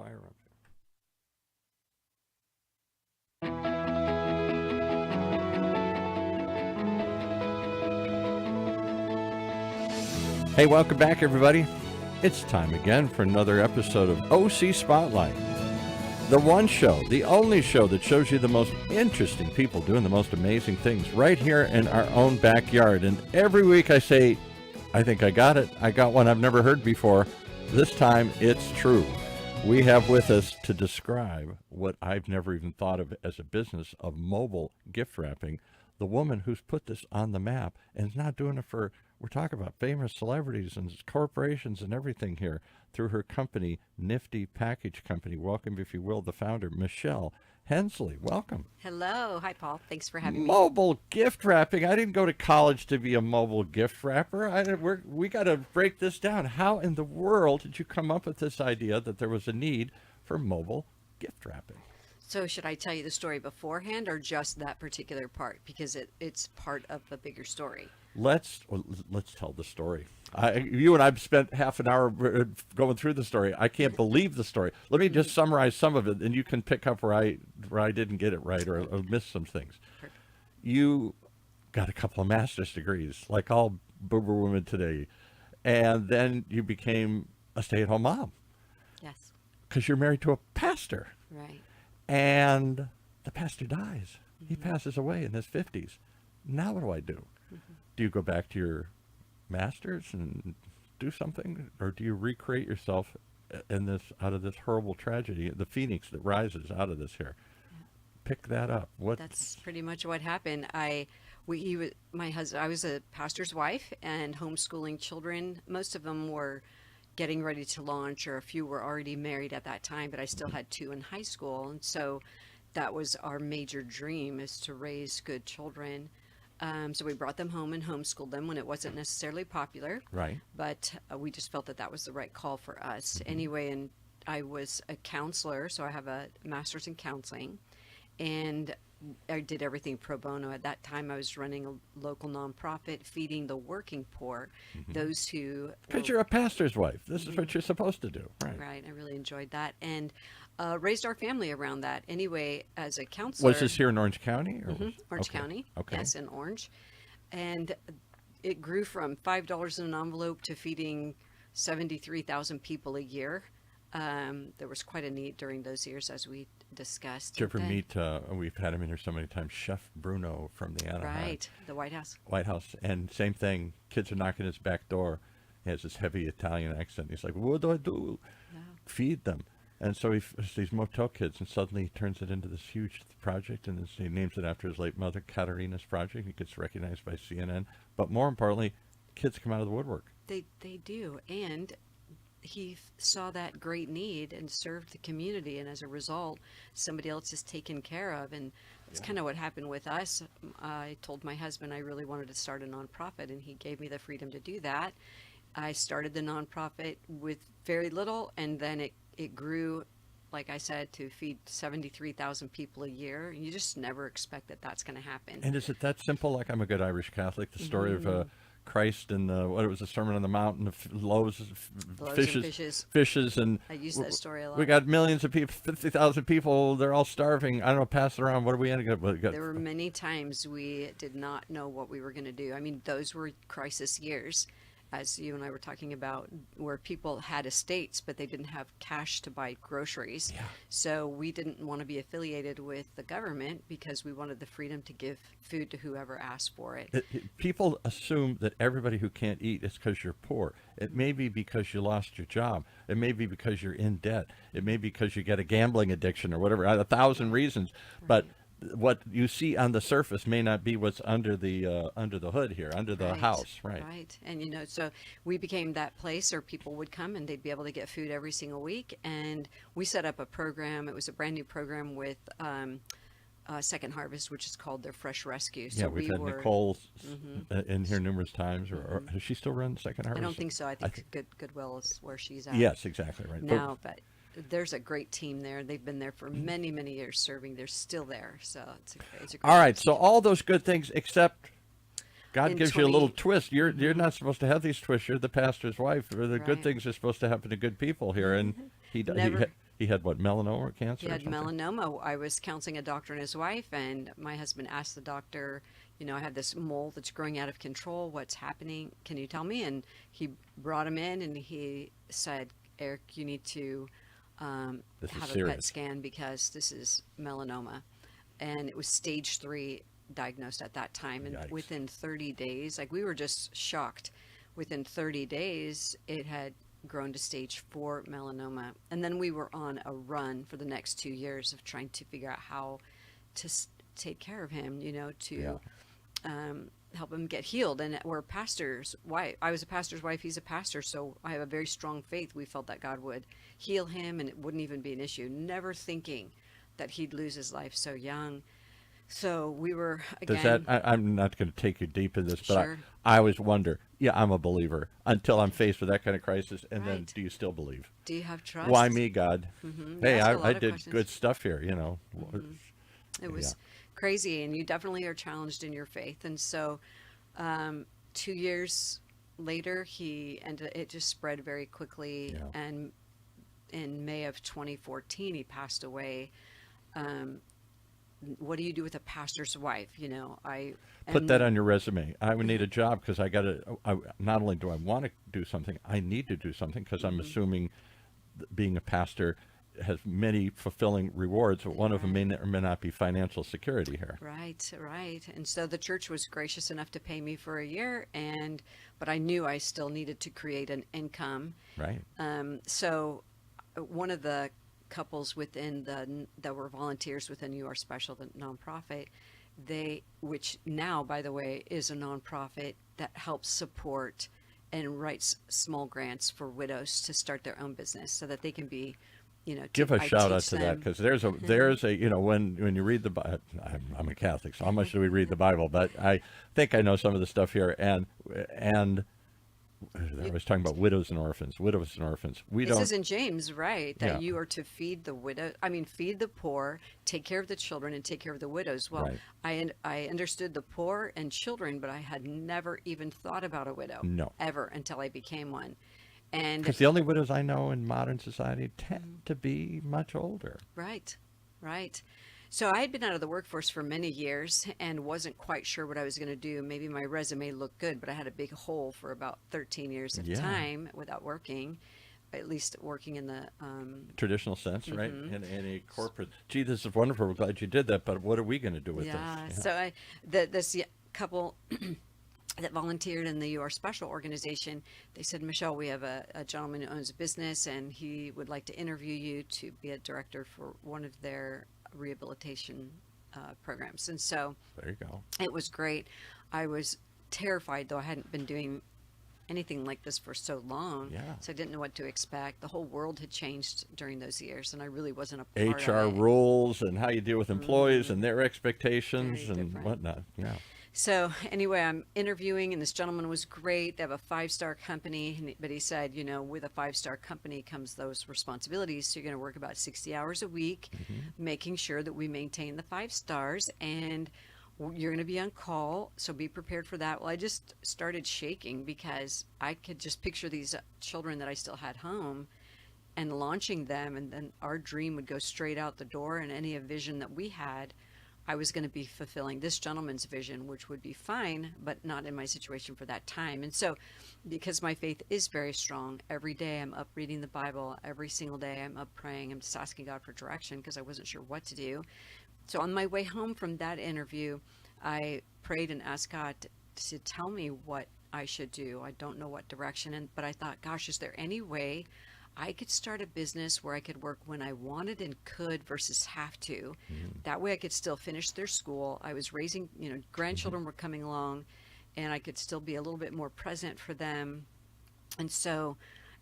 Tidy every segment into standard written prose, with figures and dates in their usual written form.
fire up here. Hey, welcome back, everybody. It's time again for another episode of OC Spotlight. The one show, the only show that shows you the most interesting people doing the most amazing things right here in our own backyard. And every week I say, I think I got it. I got one I've never heard before. This time it's true. We have with us to describe what I've never even thought of as a business of mobile gift wrapping, the woman who's put this on the map and is not doing it for, we're talking about famous celebrities and corporations and everything here, through her company, NIFTY Package Company. Welcome, if you will, the founder, Michelle Hensley. Welcome. Hello. Hi, Paul. Thanks for having me. Mobile gift wrapping. I didn't go to college to be a mobile gift wrapper. We got to break this down. How in the world did you come up with this idea that there was a need for mobile gift wrapping? So should I tell you the story beforehand or just that particular part? Because it's part of a bigger story. Let's tell the story. You and I've spent half an hour going through the story. I can't believe the story. Let me just summarize some of it, and you can pick up where I didn't get it right or missed some things. Perfect. You got a couple of master's degrees, like all boomer women today, and then you became a stay-at-home mom. Yes. Because you're married to a pastor. Right. And the pastor dies. He passes away in his 50s. Now what do I do? Do you go back to your masters and do something, or do you recreate yourself out of this horrible tragedy, the phoenix that rises out of this here? Pick that up. That's pretty much what happened. I was a pastor's wife and homeschooling children. Most of them were getting ready to launch, or a few were already married at that time, but I still had two in high school. And so that was our major dream, is to raise good children. So we brought them home and homeschooled them when it wasn't necessarily popular. Right. But we just felt that that was the right call for us. Anyway, and I was a counselor, so I have a master's in counseling. And I did everything pro bono. At that time, I was running a local nonprofit, feeding the working poor, those who... Because you're a pastor's wife. This is what you're supposed to do. Right. Right. I really enjoyed that. And raised our family around that. Anyway, as a counselor... Was this here in Orange County? Or Orange County. Okay. Yes, in Orange. And it grew from $5 in an envelope to feeding 73,000 people a year. There was quite a need during those years, as we discussed. Did you ever meet, we've had him in here so many times, Chef Bruno from the Anaheim. Right, the White House. White House. And same thing, kids are knocking his back door. He has this heavy Italian accent. He's like, what do I do? Yeah. Feed them. And so he these motel kids, and suddenly he turns it into this huge project, and he names it after his late mother, Katerina's project. He gets recognized by CNN. But more importantly, kids come out of the woodwork. They do. And he saw that great need and served the community, and as a result, somebody else is taken care of. And that's kind of what happened with us. I told my husband I really wanted to start a nonprofit, and he gave me the freedom to do that. I started the nonprofit with very little, and then it grew, like I said, to feed 73,000 people a year. You just never expect that that's going to happen. And is it that simple? Like, I'm a good Irish Catholic. The story of Christ and what it was, a Sermon on the Mount, and the loaves, fishes, and I use that story a lot. We got millions of people, 50,000 people. They're all starving. I don't know. Pass it around. What are we going to get? There were many times we did not know what we were going to do. I mean, those were crisis years, as you and I were talking about, where people had estates, but they didn't have cash to buy groceries. Yeah. So we didn't want to be affiliated with the government because we wanted the freedom to give food to whoever asked for it. People assume that everybody who can't eat is because you're poor. It may be because you lost your job. It may be because you're in debt. It may be because you get a gambling addiction or whatever, 1,000 reasons. Right. But what you see on the surface may not be what's under the hood here, under the house, right? Right. And so we became that place where people would come and they'd be able to get food every single week. And we set up a program. It was a brand new program with Second Harvest, which is called their Fresh Rescue. So yeah, we've had Nicole in here numerous times. Or does she still run Second Harvest? I don't think so. I think Goodwill is where she's at. Yes, exactly right. Now, but there's a great team there. They've been there for many, many years serving. They're still there. So it's a great all right. So all those good things, except God gives you a little twist. You're not supposed to have these twists. You're the pastor's wife. The good things are supposed to happen to good people here. And he He had what, melanoma cancer? He Or had something? melanoma. I was counseling a doctor and his wife, and my husband asked the doctor, I have this mole that's growing out of control. What's happening? Can you tell me? And he brought him in, and he said, Eric, you need to This is have a PET serious. scan because this is melanoma. And it was stage 3 diagnosed at that time. And Yikes. within 30 days, like we were just shocked. Within 30 days, it had grown to stage 4 melanoma. And then we were on a run for the next 2 years of trying to figure out how to take care of him, to help him get healed. And we're pastors' wife. I was a pastor's wife. He's a pastor. So I have a very strong faith. We felt that God would heal him and it wouldn't even be an issue. Never thinking that he'd lose his life so young. So we were, Does again, that? I'm not going to take you deep in this, but Sure. I always wonder. Yeah, I'm a believer until I'm faced with that kind of crisis, and then Right. do you still believe? do you have trust? Why me, God? You Hey, ask a lot I of did questions. good stuff here. It was crazy, and you definitely are challenged in your faith. And so, 2 years later, it just spread very quickly. Yeah. And in May of 2014, he passed away. What do you do with a pastor's wife? Put that on your resume. I would need a job because not only do I want to do something, I need to do something because I'm assuming being a pastor has many fulfilling rewards, but one of them may or may not be financial security here. Right, right. And so the church was gracious enough to pay me for a year, but I knew I still needed to create an income. Right. So one of the couples that were volunteers within You Are Special, the nonprofit, which now, by the way, is a nonprofit that helps support and writes small grants for widows to start their own business so that they can be, Give a I shout out teach to that them. because there's a when you read the Bible, I'm a Catholic, so how much do we read the Bible? But I think I know some of the stuff here, and I was talking about widows and orphans. We It don't. says in James, right, that Yeah. you are to feed feed the poor, take care of the children, and take care of the widows. Well, Right. I understood the poor and children, but I had never even thought about a widow. No. Ever until I became one. And Because the only widows I know in modern society tend to be much older. right, right. So I had been out of the workforce for many years and wasn't quite sure what I was going to do. Maybe my resume looked good, but I had a big hole for about 13 years of Yeah. time without working, at least working in the Traditional sense, right? In a corporate. Gee, this is wonderful. We're glad you did that, but what are we going to do with this? So this couple that volunteered in the You Are Special organization, they said, Michelle, we have a gentleman who owns a business and he would like to interview you to be a director for one of their rehabilitation programs. And so There you go. it was great. I was terrified, though I hadn't been doing anything like this for so long. Yeah. So I didn't know what to expect. The whole world had changed during those years, and I really wasn't a part HR of it. rules and how you deal with employees and their expectations Very and different. whatnot. Yeah. So anyway, I'm interviewing, and this gentleman was great. They have a 5-star company, but he said, with a 5-star company comes those responsibilities. So you're going to work about 60 hours a week, making sure that we maintain the 5 stars, and you're going to be on call. So be prepared for that. Well, I just started shaking because I could just picture these children that I still had home and launching them, and then our dream would go straight out the door, and any vision that we had, I was going to be fulfilling this gentleman's vision, which would be fine, but not in my situation for that time. And so, because my faith is very strong, every day I'm up reading the Bible. Every single day I'm up praying. I'm just asking God for direction because I wasn't sure what to do. So on my way home from that interview, I prayed and asked God to tell me what I should do. I don't know what direction, but I thought, gosh, is there any way I could start a business where I could work when I wanted and could versus have to. That way I could still finish their school. I was raising, grandchildren were coming along, and I could still be a little bit more present for them. And so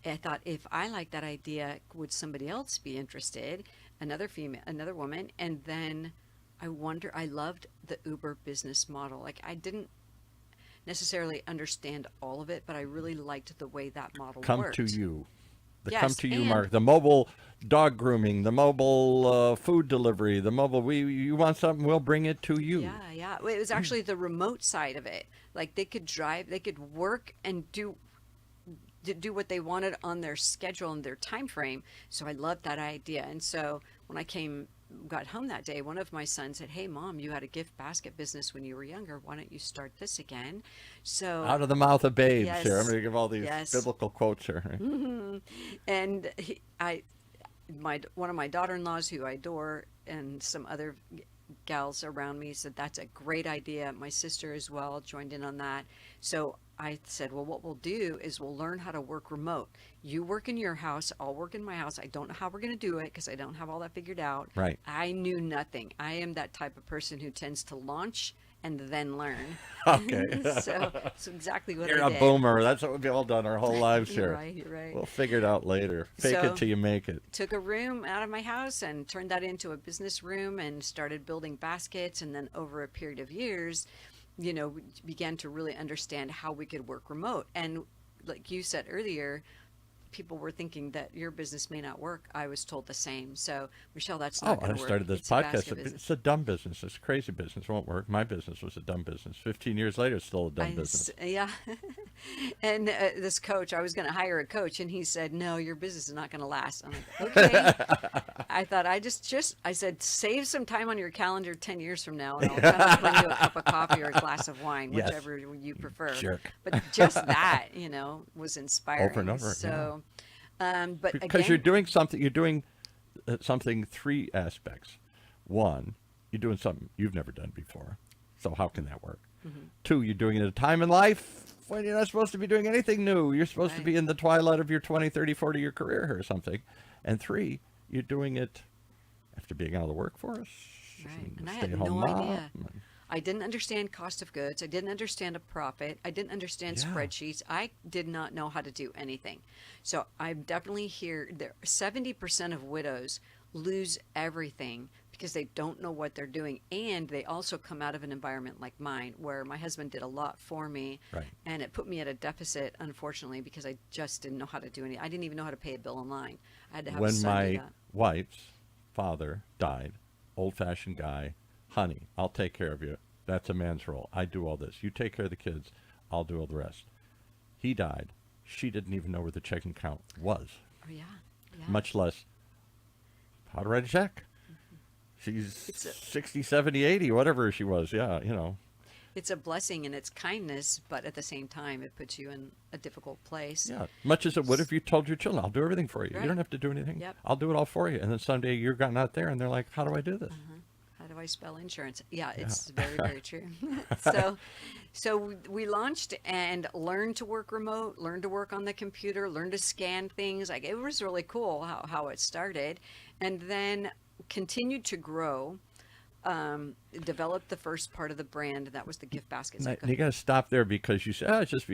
I thought, if I like that idea, would somebody else be interested? Another woman. And then I loved the Uber business model. Like, I didn't necessarily understand all of it, but I really liked the way that model Come worked. to you. The Yes, come to you and- market, the mobile dog grooming, the mobile food delivery, the mobile, you want something, we'll bring it to you. Yeah. Well, it was actually the remote side of it. Like, they could drive, they could work and do do what they wanted on their schedule and their time frame. So I loved that idea. And so when I got home that day, one of my sons said, "Hey, Mom, you had a gift basket business when you were younger. Why don't you start this again?" So Out of the mouth of babes here. I'm yes, going to give all these yes. biblical quotes here. And one of my daughter-in-laws who I adore, and some other gals around me said that's a great idea. My sister as well joined in on that. So I said, well, what we'll do is we'll learn how to work remote. You work in your house, I'll work in my house. I don't know how we're going to do it because I don't have all that figured out. Right. I knew nothing. I am that type of person who tends to launch and then learn. Okay. So that's exactly what You're I a did. boomer. That's what we've all done our whole lives You're here. right, you're right. We'll figure it out later. Fake So- it till you make it. Took a room out of my house and turned that into a business room and started building baskets. And then over a period of years, we began to really understand how we could work remote. And like you said earlier, people were thinking that your business may not work. I was told the same. So, Michelle, that's not going I to work. started this It's a podcast. basket business. It's a dumb business. It's a crazy business. It won't work. My business was a dumb business. 15 years later, it's still a dumb business. Yeah. And this coach, I was going to hire a coach, and he said, "No, your business is not going to last." I'm like, okay. I thought I said, save some time on your calendar 10 years from now, and I'll come and bring you a cup of coffee or a glass of wine, Yes. whichever you prefer. Jerk. But just that, was inspiring. Over and over, So, but Because again, you're doing something three aspects. One, you're doing something you've never done before. So how can that work? Mm-hmm. Two, you're doing it at a time in life when you're not supposed to be doing anything new. You're supposed to Right. be in the twilight of your 20, 30, 40-year career or something. And three, you're doing it after being out of the workforce. Right. And I stay had at home no mom, idea. and- I didn't understand cost of goods. I didn't understand a profit. I didn't understand Yeah. spreadsheets. I did not know how to do anything. So I'm definitely here. 70% of widows lose everything because they don't know what they're doing. And they also come out of an environment like mine where my husband did a lot for me. Right. And it put me at a deficit, unfortunately, because I just didn't know how to do anything. I didn't even know how to pay a bill online. I had to have a When son do my that. wife's father died, old-fashioned guy, honey, I'll take care of you. That's a man's role. I do all this. You take care of the kids. I'll do all the rest. He died. She didn't even know where the checking account was, Oh, yeah. Yeah. much less how to write a check. She's It's a- 60, 70, 80, whatever she was. Yeah, It's a blessing and it's kindness, but at the same time, it puts you in a difficult place. Yeah, much as it would if you told your children, I'll do everything for you. Right. You don't have to do anything. Yep. I'll do it all for you. And then someday you're gotten out there and they're like, how do I do this? How do I spell insurance? Yeah, it's very, very true. So we launched and learned to work remote, learned to work on the computer, learned to scan things. Like, it was really cool how it started, and then continued to grow. Developed the first part of the brand, and that was the gift baskets. Now, you got to stop there because you say, it's just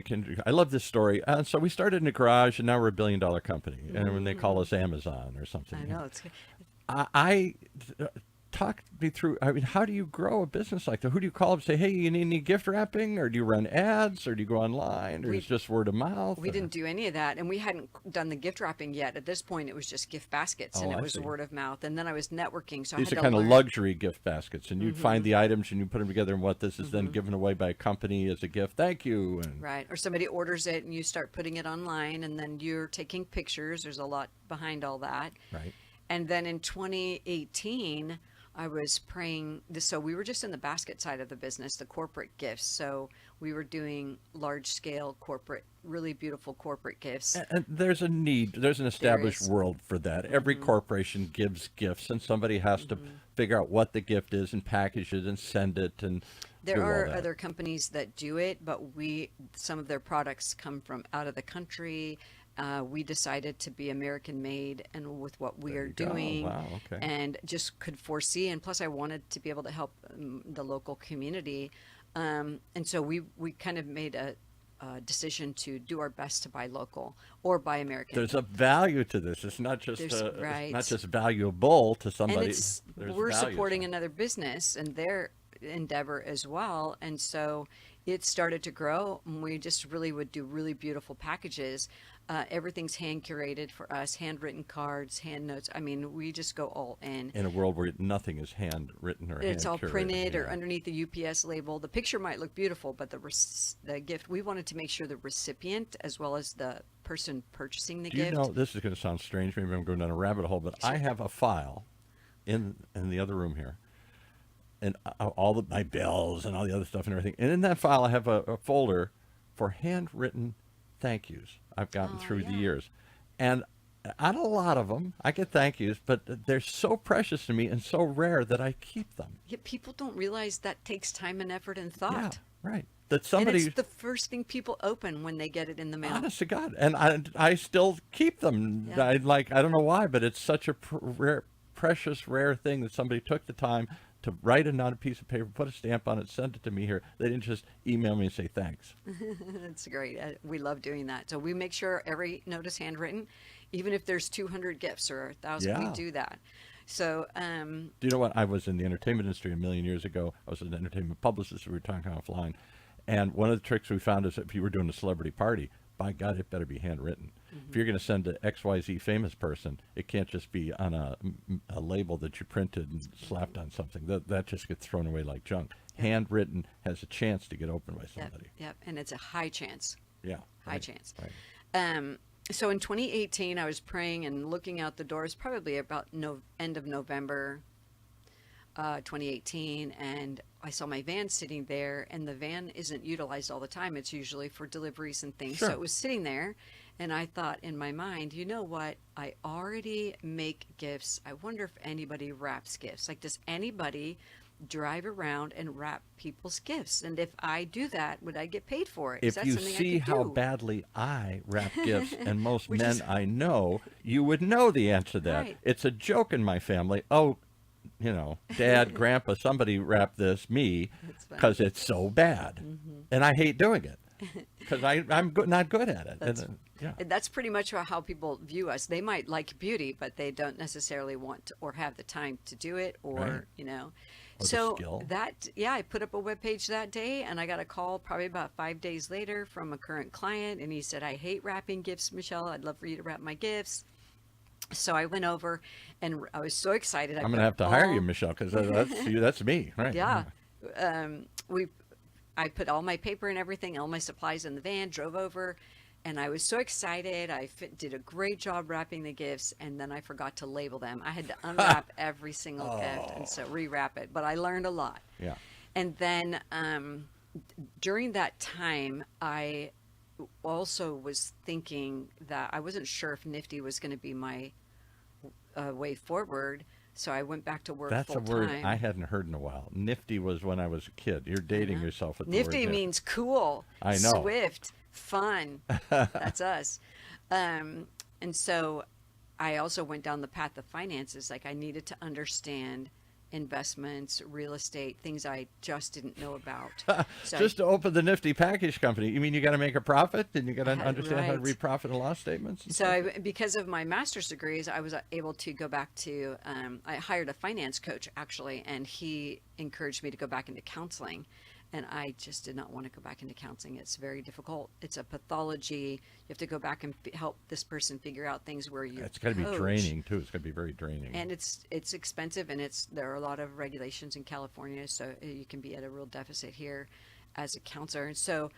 I love this story. So we started in a garage and now we're $1 billion company. And when they call us Amazon or something. I know it's I talk me through, how do you grow a business like that? Who do you call up and say, hey, you need any gift wrapping? Or do you run ads? Or do you go online? Or it's just word of mouth? We didn't do any of that, and we hadn't done the gift wrapping yet. At this point, it was just gift baskets, and Oh, it I was see. word of mouth. And then I was networking, so These I are had to kind of learn. luxury gift baskets. And you'd find the items and you put them together and what this is then given away by a company as a gift. Thank you. And Right. Or somebody orders it and you start putting it online and then you're taking pictures. There's a lot behind all that. Right. And then in 2018, I was praying this. So we were just in the basket side of the business, the corporate gifts. So we were doing large scale corporate, really beautiful corporate gifts. And there's a need. There's an established is. world for that. Every corporation gives gifts, and somebody has to figure out what the gift is and package it and send it and There do all are that. other companies that do it, but some of their products come from out of the country. We decided to be American made and with what we are you go. doing, Wow, okay. and just could foresee. And plus, I wanted to be able to help the local community. And so we kind of made a decision to do our best to buy local or buy American. There's a value to this. It's not just There's- it's right. not just valuable to and somebody. it's There's we're value supporting to it. another business and their endeavor as well. And so it started to grow, and we just really would do really beautiful packages. Everything's hand curated for us, handwritten cards, hand notes. I mean, we just go all In a world where nothing is handwritten or it's all hand-curated, printed or yeah. underneath the UPS label. The picture might look beautiful, but the gift, we wanted to make sure the recipient as well as the person purchasing the Do you gift. know, this is going to sound strange, maybe I'm going down a rabbit hole, but I have a file in the other room here, and all my bills and all the other stuff and everything. And in that file, I have a folder for handwritten thank yous I've gotten through the Yeah. years. And on a lot of them, I get thank yous, but they're so precious to me and so rare that I keep them. Yet people don't realize that takes time and effort and Yeah, thought. right. That And somebody, it's the first thing people open when they get it in the mail. honest to God, and I still keep them. Yeah. I don't know why, but it's such a precious, rare thing that somebody took the time to write it on a piece of paper, put a stamp on it, send it to me here. They didn't just email me and say thanks. That's great. We love doing that. So we make sure every note is handwritten, even if there's 200 gifts or 1,000. Yeah. We do that. So Do you know what? I was in the entertainment industry a million years ago. I was an entertainment publicist. We were talking offline. And one of the tricks we found is if you were doing a celebrity party, by God, it better be handwritten. If you're going to send to XYZ famous person, it can't just be on a label that you printed and slapped on something. That just gets thrown away like junk. Handwritten has a chance to get opened by somebody. Yep. And it's a high chance. Yeah. High right, chance. Right. So in 2018, I was praying and looking out the doors, probably about end of November 2018, and I saw my van sitting there, and the van isn't utilized all the time. It's usually for deliveries and things. Sure. So it was sitting there, and I thought in my mind, you know what? I already make gifts. I wonder if anybody wraps gifts. Like, does anybody drive around and wrap people's gifts? And if I do that, would I get paid for it? Is If that you something I see could how do? badly I wrap gifts, and most Which men is- I know, you would know the answer to that. Right. It's a joke in my family. Oh, Dad, Grandpa, somebody wrap this, me, That's funny. because it's so bad. And I hate doing it because I'm not good at it. That's- Yeah. And that's pretty much how people view us. They might like beauty, but they don't necessarily want to, or have the time to do it, or Right. Or the So skill. I put up a webpage that day, and I got a call probably about 5 days later from a current client, and he said, "I hate wrapping gifts, Michelle. I'd love for you to wrap my gifts." So I went over, and I was so excited. I'm going to have to hire you, Michelle, because that's you. That's me, right? Yeah. I put all my paper and everything, all my supplies in the van, drove over, and I was so excited. I did a great job wrapping the gifts, and then I forgot to label them. I had to unwrap every single gift and so rewrap it. But I learned a lot. Yeah. And then during that time, I also was thinking that I wasn't sure if NIFTY was going to be my way forward. So I went back to work That's full a word time. I hadn't heard in a while. Nifty was when I was a kid. You're dating yourself with the word NIFTY nifty. means cool, I know. swift, fun. That's us. And so I also went down the path of finances. Like, I needed to understand investments, real estate, things I just didn't know about. So Just to open the Nifty Package Company. You mean you got to make a profit, and you got to understand how to Right. read profit and loss statements? And So stuff? because of my master's degrees, I was able to go back to, I hired a finance coach actually, and he encouraged me to go back into counseling. And I just did not want to go back into counseling. It's very difficult. It's a pathology. You have to go back and help this person figure out things where you It's got to be coach. draining too. It's got to be very draining. And it's expensive, and there are a lot of regulations in California, so you can be at a real deficit here as a counselor. And so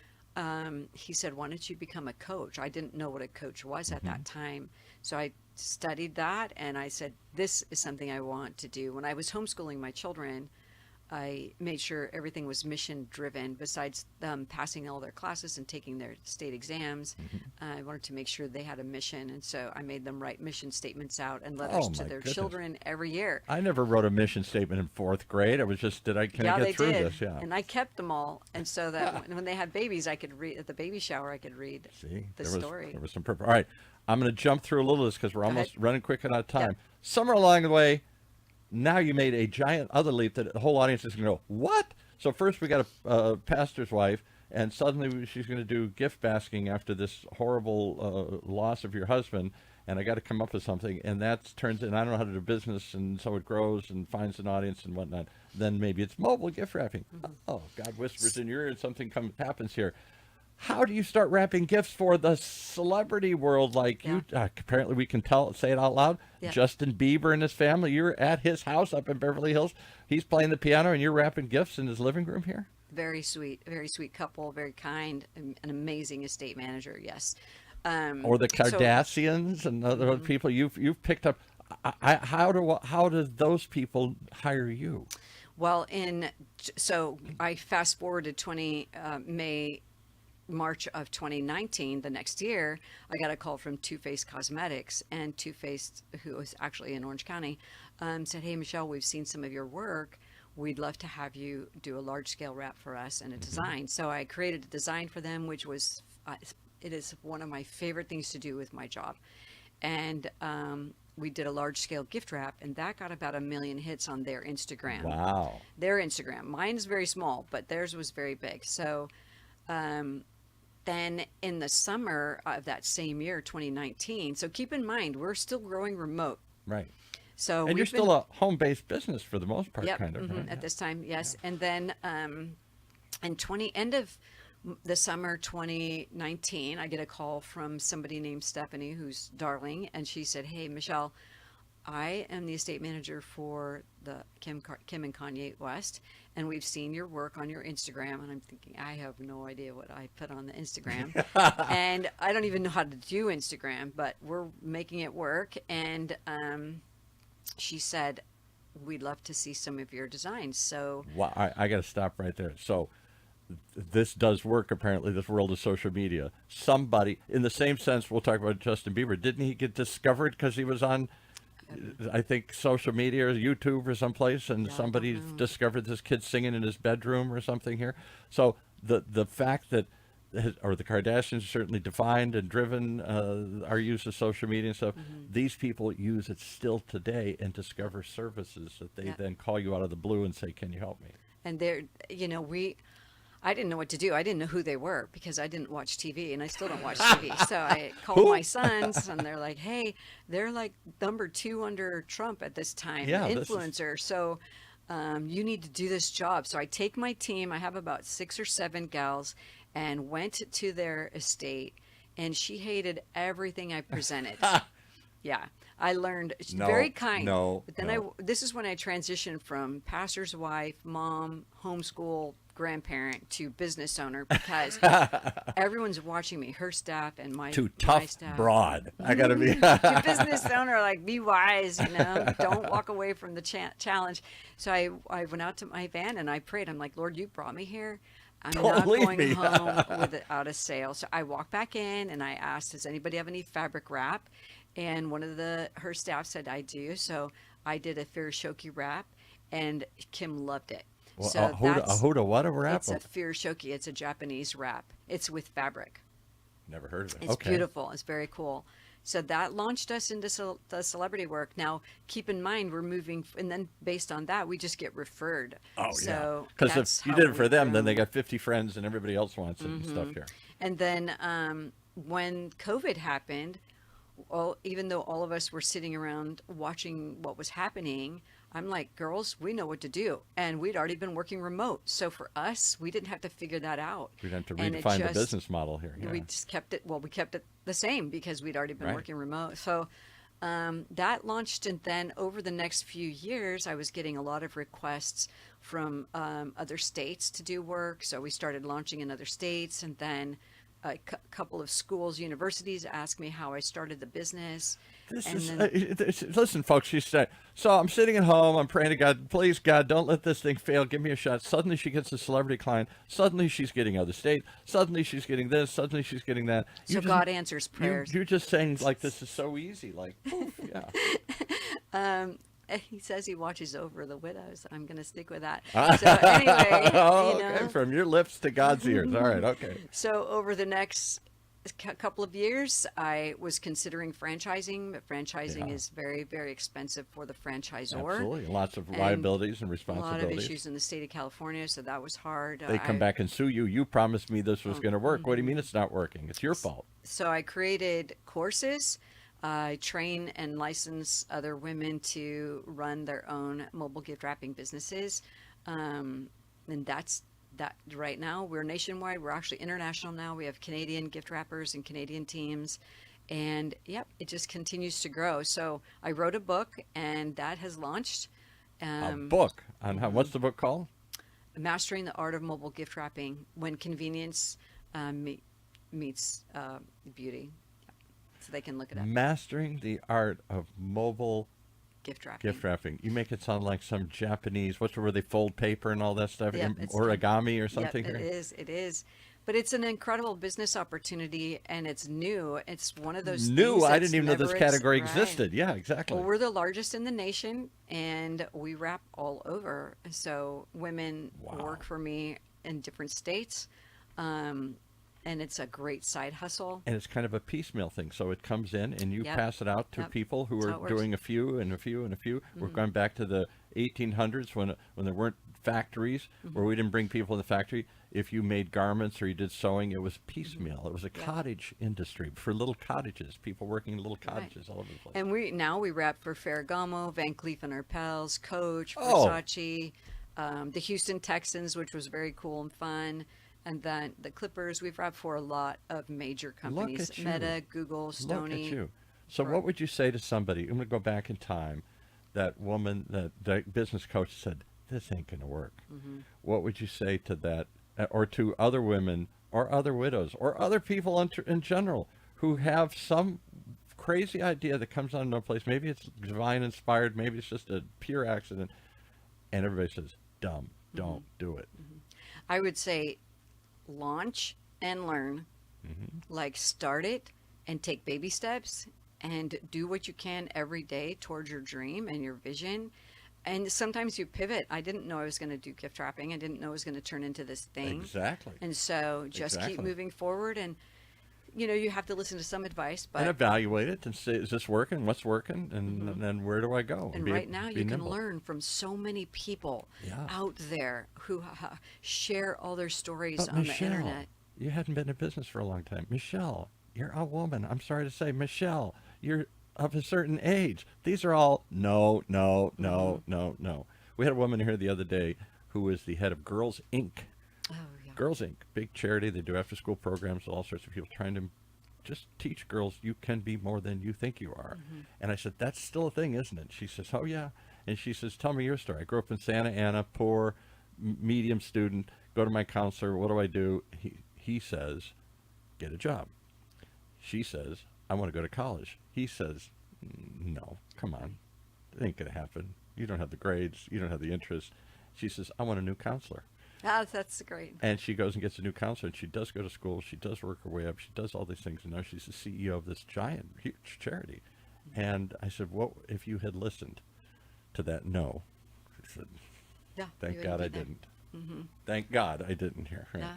he said, "Why don't you become a coach?" I didn't know what a coach was at that time, so I studied that, and I said, "This is something I want to do." When I was homeschooling my children, I made sure everything was mission driven. Besides them passing all their classes and taking their state exams, I wanted to make sure they had a mission. And so I made them write mission statements out and letters Oh, to my their goodness. children every year. I never wrote a mission statement in fourth grade. I was just, can I They get through did. this? Yeah. And I kept them all. And so that when they had babies, I could read at the baby shower, I could read See, the there story. was some purpose. All right, I'm going to jump through a little of this because we're Go almost ahead. running quick and out of time. Yep. Somewhere along the way, now you made a giant other leap that the whole audience is going to go, what? So first we got a pastor's wife, and suddenly she's going to do gift basking after this horrible loss of your husband. and I got to come up with something, and that turns in, I don't know how to do business, and so it grows and finds an audience and whatnot. Then maybe it's mobile gift wrapping. Oh, God whispers in your ear and something happens here. How do you start wrapping gifts for the celebrity world? Like you, apparently we can say it out loud. Yeah. Justin Bieber and his family, you're at his house up in Beverly Hills. He's playing the piano and you're wrapping gifts in his living room here? Very sweet couple, very kind, an amazing estate manager. Yes. Or the Kardashians and other people you've picked up. How do those people hire you? Well, so I fast forwarded March of 2019, the next year, I got a call from Too Faced Cosmetics, and Too Faced, who was actually in Orange County, said, "Hey, Michelle, we've seen some of your work. We'd love to have you do a large-scale wrap for us and a design." So I created a design for them, which was, it is one of my favorite things to do with my job. And we did a large-scale gift wrap, and that got about 1 million hits on their Instagram. Wow. Their Instagram. Mine is very small, but theirs was very big. So then in the summer of that same year, 2019, so keep in mind, we're still growing remote. Right. So and you're still a home-based business for the most part, yep, kind of. Right? at this time, yes. Yeah. And then end of the summer 2019, I get a call from somebody named Stephanie, who's darling, and she said, "Hey, Michelle, I am the estate manager for the Kim and Kanye West, and we've seen your work on your Instagram." And I'm thinking, I have no idea what I put on the Instagram. And I don't even know how to do Instagram, but we're making it work. And she said, "We'd love to see some of your designs." So well, I got to stop right there. So this does work, apparently, this world of social media. Somebody, in the same sense, we'll talk about Justin Bieber. Didn't he get discovered because he was on, I think, social media or YouTube or someplace, and somebody discovered this kid singing in his bedroom or something here? So the fact that, or the Kardashians certainly defined and driven our use of social media and stuff, these people use it still today and discover services that they then call you out of the blue and say, "Can you help me?" And they're, I didn't know what to do. I didn't know who they were because I didn't watch TV, and I still don't watch TV. So I called my sons, and they're like, "Hey, they're like number 2 under Trump at this time, influencer. So you need to do this job." So I take my team. I have about 6 or 7 gals, and went to their estate, and she hated everything I presented. Yeah, I learned very kind. But then this is when I transitioned from pastor's wife, mom, homeschool, grandparent to business owner, because everyone's watching me, her staff and my tough staff. Broad. I gotta be to business owner, like, be wise, don't walk away from the challenge. So I went out to my van and I prayed. I'm like, "Lord, you brought me here. I'm not going home without a sale." So I walked back in and I asked, "Does anybody have any fabric wrap?" And one of her staff said, "I do." So I did a Firashoki wrap, and Kim loved it. Well, so what a wrap? It's a Firashoki. It's a Japanese wrap. It's with fabric. Never heard of it. It's beautiful. It's very cool. So that launched us into the celebrity work. Now, keep in mind, we're moving, and then based on that, we just get referred. Oh, so yeah. Because if you did it for them, then they got 50 friends and everybody else wants it and stuff here. And then when COVID happened, even though all of us were sitting around watching what was happening, I'm like, "Girls, we know what to do." And we'd already been working remote. So for us, we didn't have to figure that out. We didn't have to redefine the business model here. Yeah. We just kept it the same because we'd already been working remote. So that launched, and then over the next few years, I was getting a lot of requests from other states to do work. So we started launching in other states, and then a couple of schools, universities asked me how I started the business. Listen, folks, she said, "So I'm sitting at home, I'm praying to God, please, God, don't let this thing fail, give me a shot." Suddenly she gets a celebrity client, suddenly she's getting other state, suddenly she's getting this, suddenly she's getting that. So God answers prayers. You're just saying, like, this is so easy, like, poof, yeah. He says he watches over the widows. I'm going to stick with that. So anyway, okay. From your lips to God's ears. All right, okay. So over the next couple of years, I was considering franchising, but franchising is very, very expensive for the franchisor. Absolutely, lots of liabilities and responsibilities. A lot of issues in the state of California, so that was hard. They come back and sue you. You promised me this was going to work. What do you mean it's not working? It's your fault. So I created courses. I train and license other women to run their own mobile gift wrapping businesses. And that's that right now. We're nationwide. We're actually international now. We have Canadian gift wrappers and Canadian teams. And yep, it just continues to grow. So I wrote a book and that has launched. A book on how, what's the book called? Mastering the Art of Mobile Gift Wrapping When Convenience Meets Beauty. So they can look it up. Mastering the Art of Mobile Gift wrapping. Gift wrapping. You make it sound like some Japanese, what's where they fold paper and all that stuff, Yep, it's origami or something? Yep, it is. But it's an incredible business opportunity, and it's new. It's one of those New? things I that's didn't even know this never category right. existed. Yeah, exactly. Well, we're the largest in the nation, and we wrap all over. So women Wow. work for me in different states, and it's a great side hustle. And it's kind of a piecemeal thing. So it comes in and you Yep. pass it out to Yep. people who That's how are it works. doing a few and a few and a few. We're going back to the 1800s when there weren't factories, where we didn't bring people in the factory. If you made garments or you did sewing, it was piecemeal. It was a cottage industry for little cottages, people working in little cottages all over the place. And we wrap for Ferragamo, Van Cleef and Arpels, Coach, Oh. Versace, the Houston Texans, which was very cool and fun, and then the Clippers. We've wrapped for a lot of major companies: at you. Meta, Google, Stoney. Look at you. So Right. what would you say to somebody? I'm going to go back in time. That woman, that business coach said, this ain't going to work. What would you say to that, or to other women or other widows or other people in general who have some crazy idea that comes out of no place? Maybe it's divine inspired. Maybe it's just a pure accident. And everybody says, dumb, don't do it. I would say launch and learn. Like start it and take baby steps and do what you can every day towards your dream and your vision. And sometimes you pivot. I didn't know I was going to do gift wrapping. I didn't know it was going to turn into this thing. Exactly. And so just keep moving forward. And, you have to listen to some advice. But And evaluate it and say, is this working? What's working? And then where do I go? And right now you can learn from so many people out there who share all their stories But on Michelle, the internet. you hadn't been in business for a long time. Michelle, you're a woman. I'm sorry to say, Michelle, you're of a certain age. These are all no. We had a woman here the other day who was the head of Girls Inc. Oh, yeah. Girls Inc., big charity. They do after-school programs with all sorts of people trying to just teach girls you can be more than you think you are. And I said, that's still a thing, isn't it? She says, oh, yeah. And she says, tell me your story. I grew up in Santa Ana, poor, medium student, go to my counselor. What do I do? He says, get a job. She says, I want to go to college. He says, no, come on. It ain't going to happen. You don't have the grades. You don't have the interest. She says, I want a new counselor. Ah, that's great. And she goes and gets a new counselor, and she does go to school. She does work her way up. She does all these things, and now she's the CEO of this giant, huge charity. And I said, what if you had listened to that no? She said, Yeah. thank God I didn't. Thank God I didn't hear. Right? Yeah.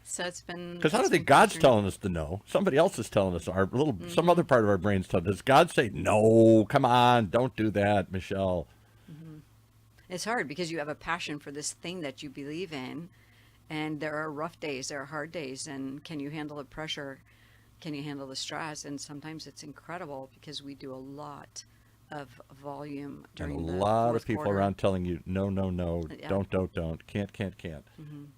So it's been. Because I don't it's think been God's frustrating. telling us to no. Somebody else is telling us. Some other part of our brain's telling us. Does God say, no, come on, don't do that, Michelle? It's hard because you have a passion for this thing that you believe in, and there are rough days, there are hard days, and can you handle the pressure? Can you handle the stress? And sometimes it's incredible because we do a lot of volume during And a the lot of fourth people quarter. around telling you, no, Yeah. don't, can't.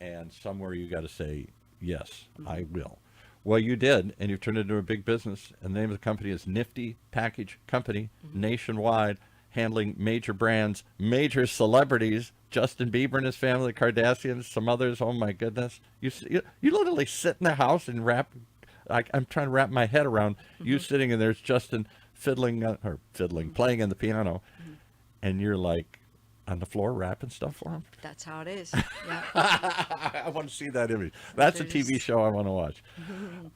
And somewhere you got to say, yes, I will. Well, you did, and you've turned it into a big business. And the name of the company is NIFTY Package Company, nationwide, handling major brands, major celebrities, Justin Bieber and his family, the Kardashians, some others. Oh, my goodness. You literally sit in the house and I'm trying to wrap my head around you sitting and there's Justin playing in the piano, and you're like on the floor wrapping stuff for him. That's how it is. Yeah. I want to see that image. That's a TV There's- show I want to watch.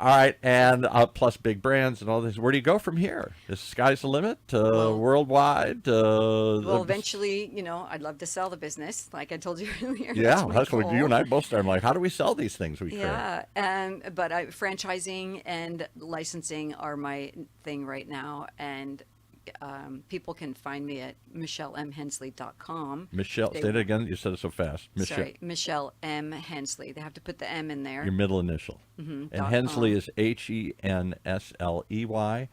All right, and plus big brands and all this. Where do you go from here? The sky's the limit? Worldwide? Well, eventually, I'd love to sell the business, like I told you earlier. Yeah, my that's what goal. you and I both started. I'm like, how do we sell these things we create? Yeah, but franchising and licensing are my thing right now, and people can find me at michellemhensley.com. Michelle, say that again. You said it so fast. Michelle. Sorry, Michelle M. Hensley. They have to put the M in there. Your middle initial. And Hensley is Hensley.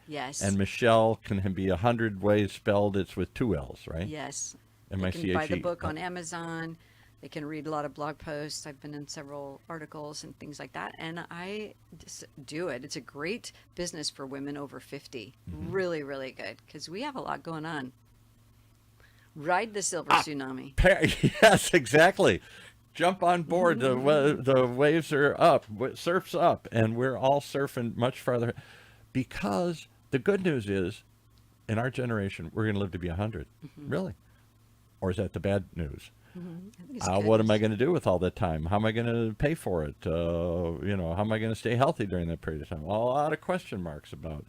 Yes. And Michelle can be 100 ways spelled. It's with 2 L's, right? Yes. M-I-C-H-E. They can buy the book on Amazon. They can read a lot of blog posts. I've been in several articles and things like that. And I just do it. It's a great business for women over 50. Really, really good. Because we have a lot going on. Ride the silver tsunami. Yes, exactly. Jump on board. The waves are up. Surf's up. And we're all surfing much farther. Because the good news is, in our generation, we're going to live to be 100. Really? Or is that the bad news? What am I going to do with all that time? How am I going to pay for it? How am I going to stay healthy during that period of time? Well, a lot of question marks about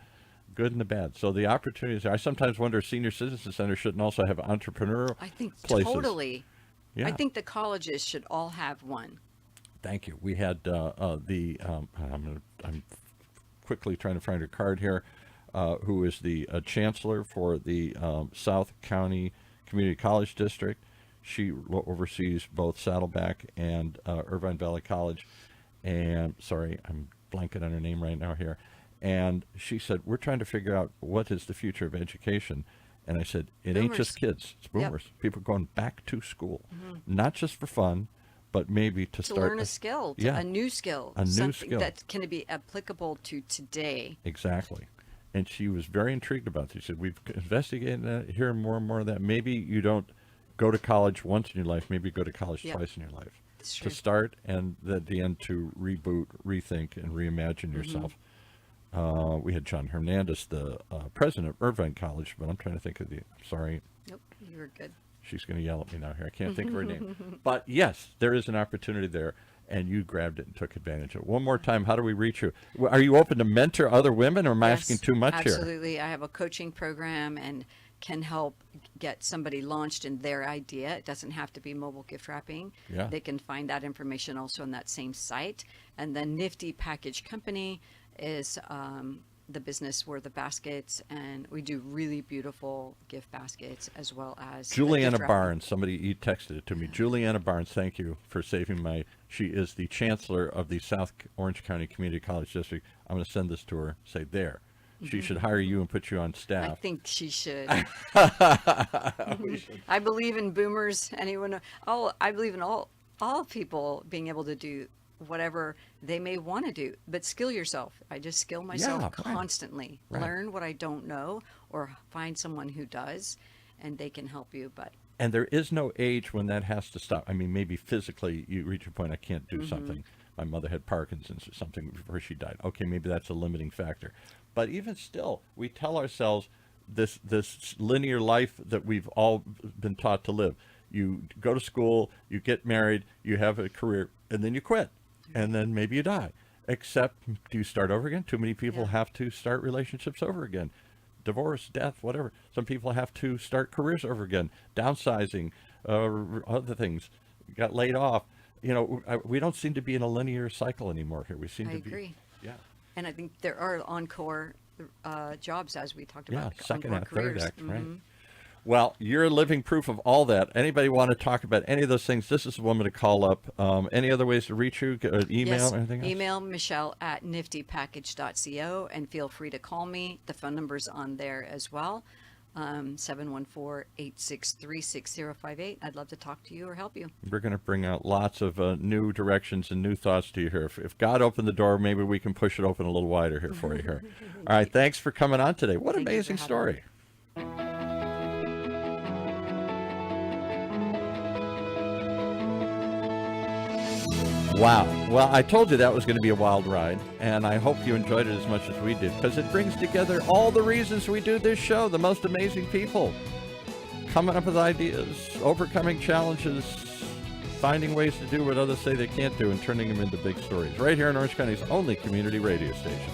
good and the bad. So the opportunities are, I sometimes wonder if senior citizen centers shouldn't also have entrepreneurial I think places. totally. Yeah. I think the colleges should all have one. Thank you. We had I'm quickly trying to find her card here, who is the chancellor for the South County Community College District. She oversees both Saddleback and Irvine Valley College. And sorry, I'm blanking on her name right now here. And she said, we're trying to figure out what is the future of education. And I said, it ain't just kids. It's boomers. Yep. People going back to school, not just for fun, but maybe to start learn a skill, a new skill, something that can be applicable to today. Exactly. And she was very intrigued about this. She said, we've investigated that, hearing more and more of that. Maybe you don't go to college once in your life, maybe go to college twice in your life. To start, and at the end to reboot, rethink, and reimagine yourself. We had John Hernandez, the president of Irvine College, but I'm trying to think of sorry. Nope, you were good. She's going to yell at me now here. I can't think of her name. But yes, there is an opportunity there, and you grabbed it and took advantage of it. One more time, how do we reach you? Are you open to mentor other women, or am I asking too much here? Absolutely. I have a coaching program and can help get somebody launched in their idea. It doesn't have to be mobile gift wrapping. Yeah. They can find that information also on that same site. And then NIFTY Package Company is the business where the baskets, and we do really beautiful gift baskets as well as Juliana Barnes. Somebody texted it to me. Juliana Barnes, thank you for saving she is the chancellor of the South Orange County Community College District. I'm going to send this to her. Say there. She should hire you and put you on staff. I think she should. I believe in boomers. I believe in all people being able to do whatever they may want to do, but skill yourself. I just skill myself constantly. Right. Learn what I don't know, or find someone who does, and they can help you. And there is no age when that has to stop. I mean, maybe physically you reach a point, I can't do something. My mother had Parkinson's or something before she died. Okay, maybe that's a limiting factor. But even still, we tell ourselves this linear life that we've all been taught to live. You go to school, you get married, you have a career, and then you quit. And then maybe you die. Except, do you start over again? Too many people have to start relationships over again. Divorce, death, whatever. Some people have to start careers over again. Downsizing, other things. Got laid off. We don't seem to be in a linear cycle anymore here. We seem to be. I agree. Yeah. And I think there are encore jobs, as we talked about. Yeah, second act, careers. third act, right. Well, you're living proof of all that. Anybody want to talk about any of those things? This is the woman to call up. Any other ways to reach you? Email, anything else? Email Michelle at niftypackage.co, and feel free to call me. The phone number's on there as well, 714-863-6058. I'd love to talk to you or help you. We're going to bring out lots of new directions and new thoughts to you here. If God opened the door, maybe we can push it open a little wider here for you here. All right, thanks for coming on today. What an amazing story. Wow. Well, I told you that was going to be a wild ride, and I hope you enjoyed it as much as we did, because it brings together all the reasons we do this show, the most amazing people, coming up with ideas, overcoming challenges, finding ways to do what others say they can't do, and turning them into big stories, right here in Orange County's only community radio station.